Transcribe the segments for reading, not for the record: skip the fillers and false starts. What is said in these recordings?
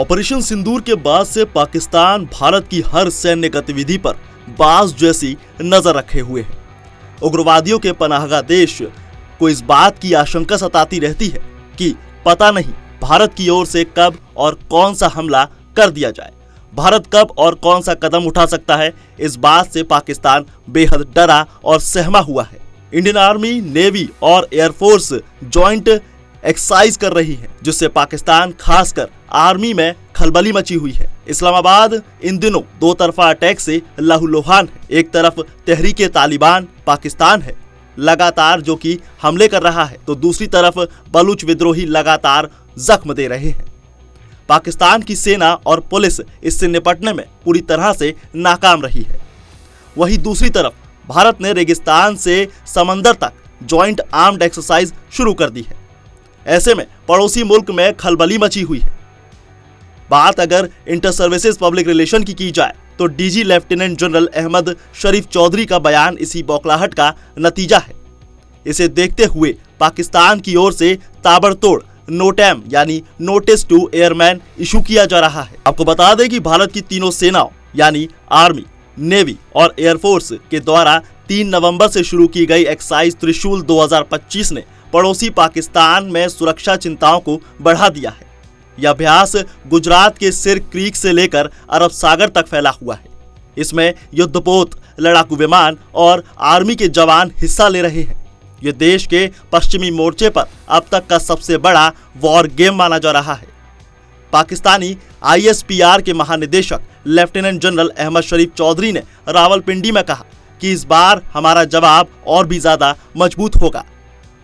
Operation सिंदूर के बाद से पाकिस्तान भारत की हर सैन्य गतिविधि पर बाज जैसी नजर रखे हुए है। उग्रवादियों के पनाहगाह देश को इस बात की आशंका सताती रहती है कि पता नहीं भारत की ओर से कब और कौन सा हमला कर दिया जाए। भारत कब और कौन सा कदम उठा सकता है, इस बात से पाकिस्तान बेहद डरा और सहमा हुआ है। इंडियन आर्मी, नेवी और एयरफोर्स जॉइंट एक्सरसाइज कर रही है, जिससे पाकिस्तान खासकर आर्मी में खलबली मची हुई है। इस्लामाबाद इन दिनों दो तरफा अटैक से लहूलुहान है। एक तरफ तहरीके तालिबान पाकिस्तान है लगातार जो कि हमले कर रहा है, तो दूसरी तरफ बलूच विद्रोही लगातार जख्म दे रहे हैं। पाकिस्तान की सेना और पुलिस इससे निपटने में पूरी तरह से नाकाम रही है। वहीं दूसरी तरफ भारत ने रेगिस्तान से समंदर तक जॉइंट आर्म्ड एक्सरसाइज शुरू कर दी है। ऐसे में पड़ोसी मुल्क में खलबली मची हुई है। बात अगर इंटर सर्विसेज पब्लिक रिलेशन की जाए तो डीजी लेफ्टिनेंट जनरल अहमद शरीफ चौधरी का बयान इसी बौखलाहट का नतीजा है। इसे देखते हुए पाकिस्तान की ओर से ताबड़तोड़ नोटैम यानी नोटिस टू एयरमैन इशू किया जा रहा है। आपको बता दें कि भारत की तीनों सेनाओं यानी आर्मी, नेवी और एयरफोर्स के द्वारा 3 नवंबर से शुरू की गई एक्सरसाइज त्रिशूल 2025 ने पड़ोसी पाकिस्तान में सुरक्षा चिंताओं को बढ़ा दिया है। यह अभ्यास गुजरात के सिर क्रीक से लेकर अरब सागर तक फैला हुआ है। इसमें युद्धपोत, लड़ाकू विमान और आर्मी के जवान हिस्सा ले रहे हैं। यह देश के पश्चिमी मोर्चे पर अब तक का सबसे बड़ा वॉर गेम माना जा रहा है। पाकिस्तानी ISPR के महानिदेशक लेफ्टिनेंट जनरल अहमद शरीफ चौधरी ने रावलपिंडी में कहा कि इस बार हमारा जवाब और भी ज्यादा मजबूत होगा।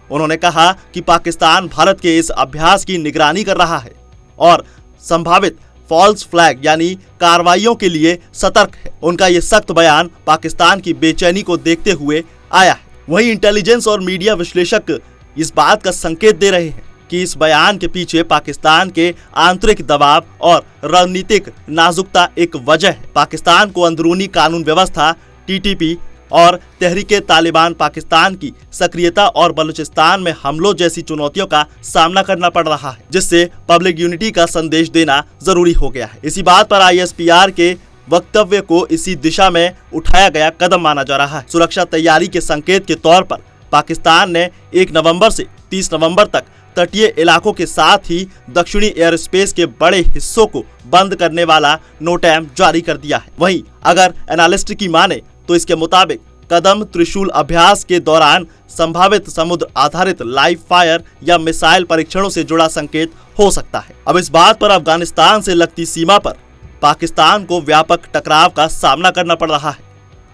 उन्होंने कहा कि पाकिस्तान भारत के इस अभ्यास की निगरानी कर रहा है और संभावित फॉल्स फ्लैग यानी कार्रवाइयों के लिए सतर्क है। उनका यह सख्त बयान पाकिस्तान की बेचैनी को देखते हुए आया है। वहीं इंटेलिजेंस और मीडिया विश्लेषक इस बात का संकेत दे रहे हैं कि इस बयान के पीछे पाकिस्तान के आंतरिक दबाव और रणनीतिक नाजुकता एक वजह है। पाकिस्तान को अंदरूनी कानून व्यवस्था, TTP और तहरीके तालिबान पाकिस्तान की सक्रियता और बलूचिस्तान में हमलों जैसी चुनौतियों का सामना करना पड़ रहा है, जिससे पब्लिक यूनिटी का संदेश देना जरूरी हो गया है। इसी बात पर ISPR के वक्तव्य को इसी दिशा में उठाया गया कदम माना जा रहा है। सुरक्षा तैयारी के संकेत के तौर पर पाकिस्तान ने 1 नवंबर से 30 नवंबर तक तटीय इलाकों के साथ ही दक्षिणी एयर स्पेस के बड़े हिस्सों को बंद करने वाला नोटैम जारी कर दिया है। वहीं अगर एनालिस्ट की माने तो इसके मुताबिक कदम त्रिशूल अभ्यास के दौरान संभावित समुद्र आधारित लाइव फायर या मिसाइल परीक्षणों से जुड़ा संकेत हो सकता है। अब इस बात पर अफगानिस्तान से लगती सीमा पर पाकिस्तान को व्यापक टकराव का सामना करना पड़ रहा है।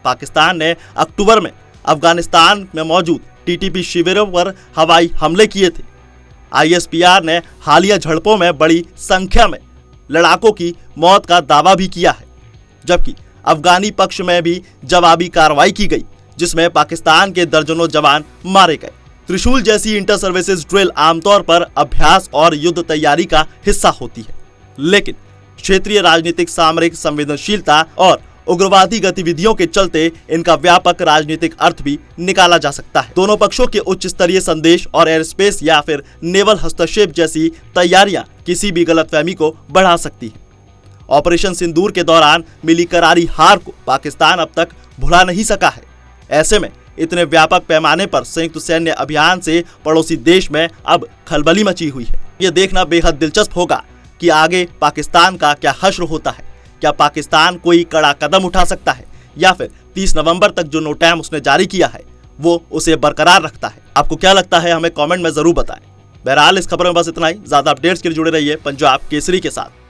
पाकिस्तान ने अक्टूबर में अफगानिस्तान में मौजूद TTP शिविरों पर हवाई हमले किए थे। ISPR ने हालिया झड़पों में बड़ी संख्या में लड़ाकों की मौत का दावा भी किया है, जबकि अफगानी पक्ष में भी जवाबी कार्रवाई की गई, जिसमें पाकिस्तान के दर्जनों जवान मारे गए। त्रिशूल जैसी इंटर सर्विसेज ड्रिल आमतौर पर अभ्यास और युद्ध तैयारी का हिस्सा होती है, लेकिन क्षेत्रीय राजनीतिक सामरिक संवेदनशीलता और उग्रवादी गतिविधियों के चलते इनका व्यापक राजनीतिक अर्थ भी निकाला जा सकता है। दोनों पक्षों के उच्च स्तरीय संदेश और एयर स्पेस या फिर नेवल हस्तक्षेप जैसी तैयारियां किसी भी गलतफहमी को बढ़ा सकती है। ऑपरेशन सिंदूर के दौरान मिली करारी हार को पाकिस्तान अब तक भुला नहीं सका है। ऐसे में इतने व्यापक पैमाने पर संयुक्त सैन्य अभियान से पड़ोसी देश में अब खलबली मची हुई है। ये देखना बेहद दिलचस्प होगा कि आगे पाकिस्तान का क्या हश्र होता है। क्या पाकिस्तान कोई कड़ा कदम उठा सकता है या फिर 30 नवंबर तक जो नोटैम उसने जारी किया है वो उसे बरकरार रखता है। आपको क्या लगता है, हमें कमेंट में जरूर बताएं। बहरहाल इस खबर में बस इतना ही। ज्यादा अपडेट्स के लिए जुड़े रहिए पंजाब केसरी के साथ।